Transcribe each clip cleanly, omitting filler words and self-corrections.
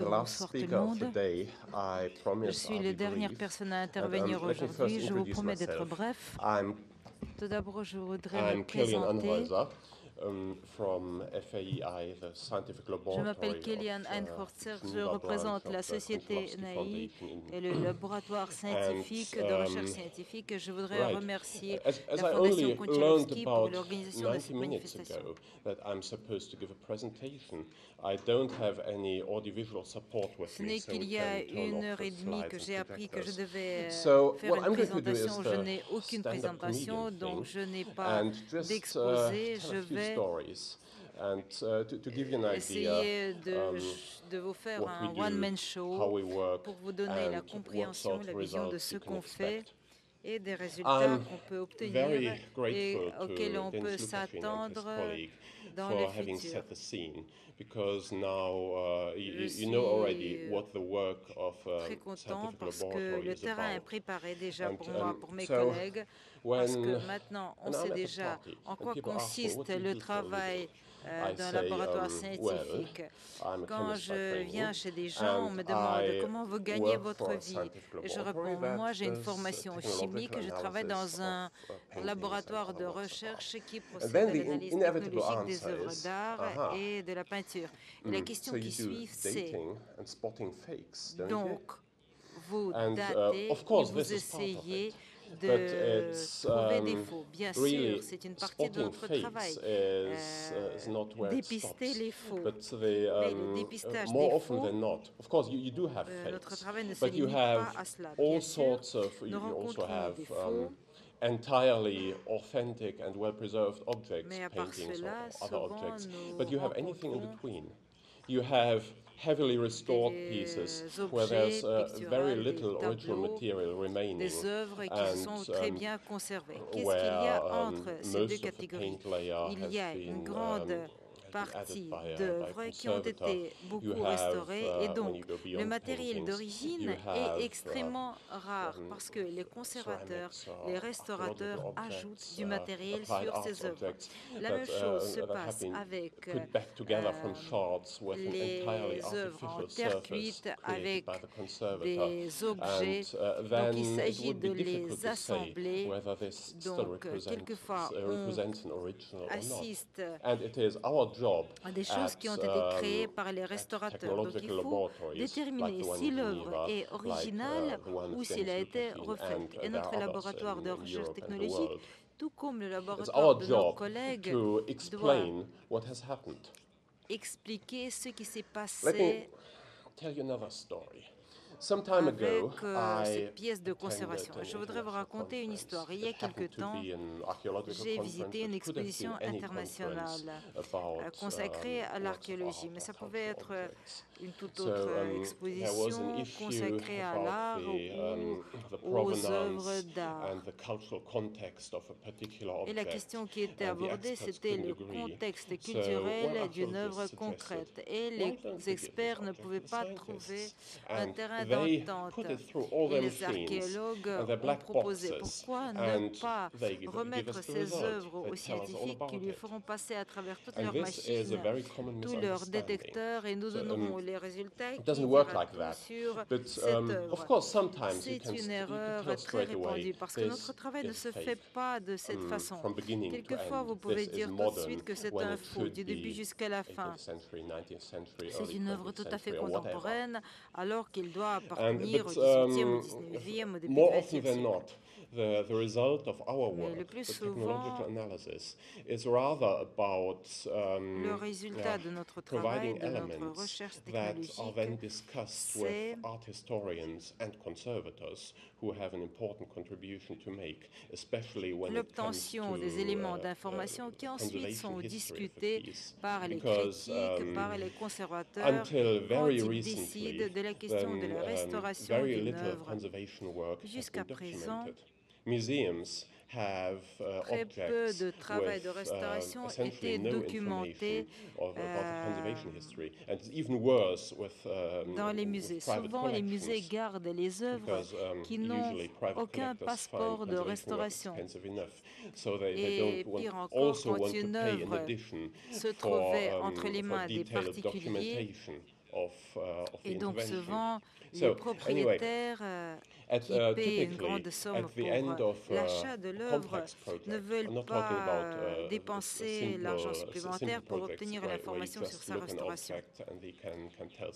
Bonsoir tout le monde. Je suis la dernière personne à intervenir aujourd'hui. Je vous promets d'être bref. Tout d'abord, je voudrais me présenter. Je m'appelle Kellyanne Einhorzer, je représente la société NAI et le laboratoire scientifique de recherche scientifique. Je voudrais remercier la Fondation Konchalovsky pour l'organisation de cette manifestation. Ce n'est qu'il y a 1 heure et demie que j'ai appris que je devais faire une présentation. Je n'ai aucune présentation, donc je n'ai pas d'exposé. Je vais essayer de vous faire un one-man show pour vous donner la compréhension, la vision de ce qu'on fait et des résultats qu'on peut obtenir et auxquels on peut s'attendre dans le futur. Je suis très content parce que le terrain est préparé déjà pour moi, pour mes collègues, parce que maintenant on sait déjà en quoi consiste le travail d'un laboratoire scientifique. Quand je viens chez des gens, on me demande comment vous gagnez votre vie. Et je réponds, moi j'ai une formation chimique, je travaille dans un laboratoire de recherche qui procède à l'analyse technologique des œuvres d'art et de la peinture. Et la question qui suit, c'est donc vous datez et vous essayez de trouver des faux. Bien sûr, c'est une partie de notre travail, dépister les faux. Mais le dépistage des faux, notre travail ne se limite pas à cela. Bien sûr, nous rencontrons des faux, mais à part cela, souvent nous rencontrons heavily restored pieces, des where there's objets picturales, little des original tableaux, material remaining. des œuvres qui sont très bien conservées. Qu'est-ce qu'il y a entre ces deux catégories? Il y a une grande partie d'œuvres qui ont été beaucoup restaurées et donc le matériel d'origine est extrêmement rare parce que les conservateurs, les restaurateurs ajoutent du matériel sur ces œuvres. La même chose se passe avec les œuvres en terre cuite avec des objets. Donc il s'agit de les assembler. Donc quelquefois on assiste à des choses qui ont été créées par les restaurateurs. Donc il faut déterminer si l'œuvre est originale ou si elle a été refaite. Et notre laboratoire de recherche technologique, tout comme le laboratoire de nos collègues, doit expliquer ce qui s'est passé avec cette pièce de conservation. Je voudrais vous raconter une histoire. Il y a quelque temps, j'ai visité une exposition internationale consacrée à l'archéologie, mais ça pouvait être une toute autre exposition consacrée à l'art ou aux œuvres d'art. Et la question qui était abordée, c'était le contexte culturel d'une œuvre concrète. Et les experts ne pouvaient pas trouver un terrain d'entente. Et les archéologues ont proposé pourquoi ne pas remettre ces œuvres aux scientifiques qui lui feront passer à travers toutes leurs machines, tous leurs détecteurs, et nous donnerons les résultats qui dira tout sur cette œuvre. C'est une erreur très répandue parce que notre travail ne se fait pas de cette façon. Quelquefois, vous pouvez dire tout de suite que c'est un faux, du début jusqu'à la fin. C'est une œuvre tout à fait contemporaine, alors qu'il doit appartenir au 18e, au 19e, au début du 20e siècle. The result of our Mais work, le plus the souvent, technological analysis, is rather about le résultat de notre travail, providing de notre elements recherche that are then technologique, discussed with c'est art historians and conservators who have an important contribution to make, especially when it comes l'obtention to des éléments d'information qui ensuite conservation sont history of a discutés piece. par les Because critiques, par les conservateurs, until quand very ils recently, décident de la question de la restauration very d'une little œuvre. conservation work has Jusqu'à been présent, documented. Museums have très peu objects de travail de with restauration essentially était no documenté information about the conservation history, and it's even worse dans les with musées. private Souvent, les musées collections. gardent les œuvres Because qui n'ont usually private aucun collectors passeport find de conservation work restauration. expensive enough, so they Et don't pire encore, also quand want to une pay in œuvre addition se for trouvait entre les mains des detailed particuliers, documentation of the et donc intervention. souvent les So anyway, propriétaires qui paient une grande somme pour l'achat de l'œuvre ne veulent pas dépenser l'argent supplémentaire pour obtenir l'information sur sa restauration.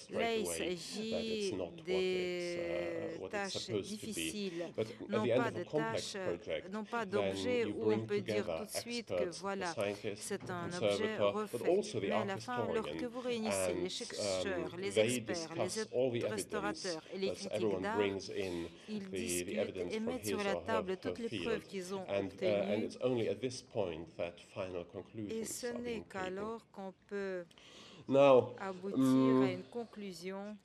Là, il s'agit des tâches difficiles, non pas d'objets où on peut dire tout de suite que voilà, c'est un objet refait. Mais à la fin, lorsque vous réunissez les chercheurs, les experts, les restaurateurs et les critiques d'art, ils discutent et mettent sur la table toutes les preuves qu'ils ont obtenues. Et ce n'est qu'alors qu'on peut aboutir à une conclusion.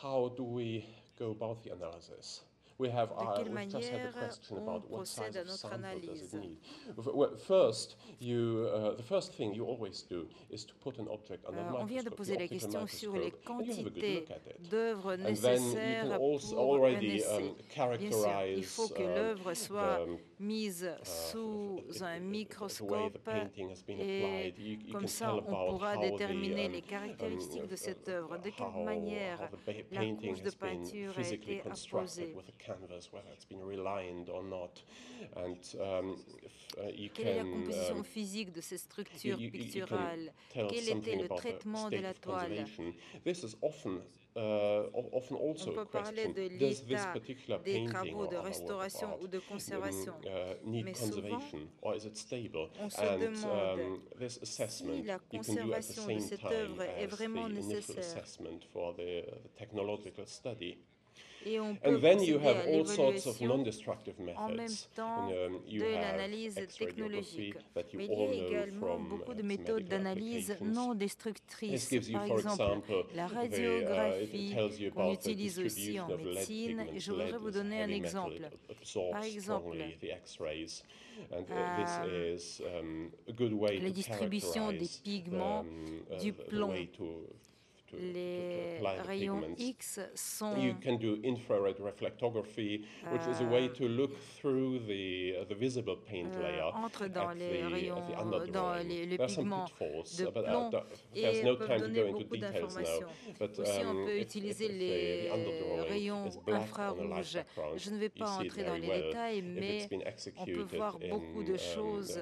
How do we go about the analysis? De quelle manière on procède à notre analyse? First, the first thing you always do is to put an object under the microscope. On vient de poser la question sur les quantités d'œuvres d'œuvres nécessaires pour un essai. Bien sûr, il faut que l'œuvre soit mise sous un microscope et comme ça on pourra déterminer les caractéristiques de cette œuvre, de quelle manière la couche de peinture a été apposée. Quelle est la composition physique de ces structures picturales? Quel était le traitement de la toile? On peut parler de l'état des travaux de restauration ou de conservation, mais souvent on se demande si la conservation de cette œuvre est vraiment nécessaire. Et on peut procéder à l'évaluation en même temps de l'analyse technologique. Mais il y a également beaucoup de méthodes d'analyse non destructrices. Par exemple, la radiographie qu'on utilise aussi en médecine. Et je voudrais vous donner un exemple. Par exemple, la distribution des pigments, du plomb. Les rayons X sont entrent dans les rayons, dans le pigment de plomb et peuvent donner beaucoup d'informations. Aussi, on peut utiliser les rayons infrarouges. Je ne vais pas entrer dans les détails, mais on peut voir beaucoup de choses.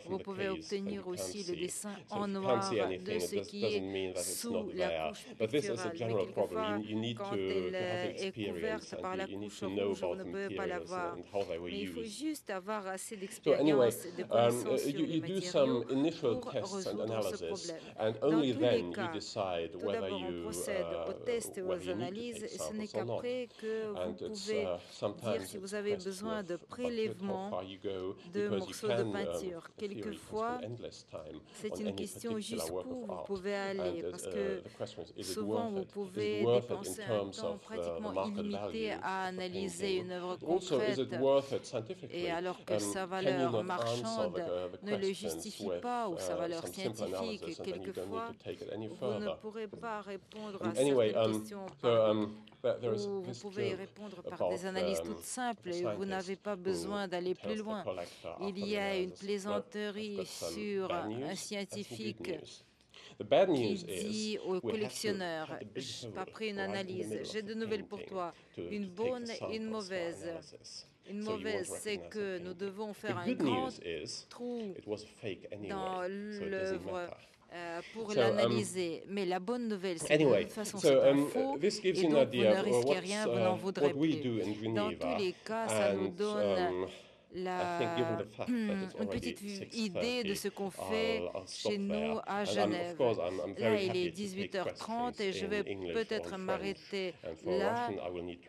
Vous pouvez obtenir aussi le dessin en noir de ce qui est sous la couche picturale. Mais quelquefois, quand elle est couverte par la couche rouge, vous ne pouvez pas la voir. Mais il faut juste avoir assez d'expérience et de connaissances sur les matériaux pour résoudre ce problème. Dans tous les cas, tout d'abord, on procède aux tests et aux analyses, et ce n'est qu'après que vous pouvez dire si vous avez besoin de prélèvements de morceaux de peinture. Quelquefois, c'est une question jusqu'où vous pouvez aller, parce que souvent vous pouvez dépenser un temps pratiquement illimité à analyser une œuvre concrète, et alors que sa valeur marchande ne le justifie pas, ou sa valeur scientifique. Quelquefois, vous ne pourrez pas répondre à certaines questions ou vous pouvez y répondre par des analyses toutes simples et vous n'avez pas besoin d'aller plus loin. Il y a une plaisanterie sur un scientifique qui dit aux collectionneurs, après une analyse, j'ai de nouvelles pour toi, une bonne et une mauvaise. Une mauvaise, c'est que nous devons faire un grand trou dans l'œuvre pour l'analyser. Mais la bonne nouvelle, c'est que de toute façon, c'est un faux, et donc vous ne risquez rien, vous n'en voudrez plus. Dans tous les cas, ça nous donne une petite idée de ce qu'on fait chez nous à Genève. Là, il est 18h30 et je vais peut-être m'arrêter là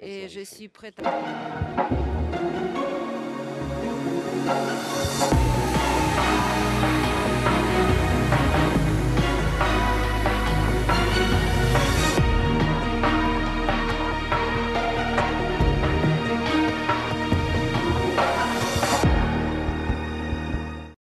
et je suis prête à...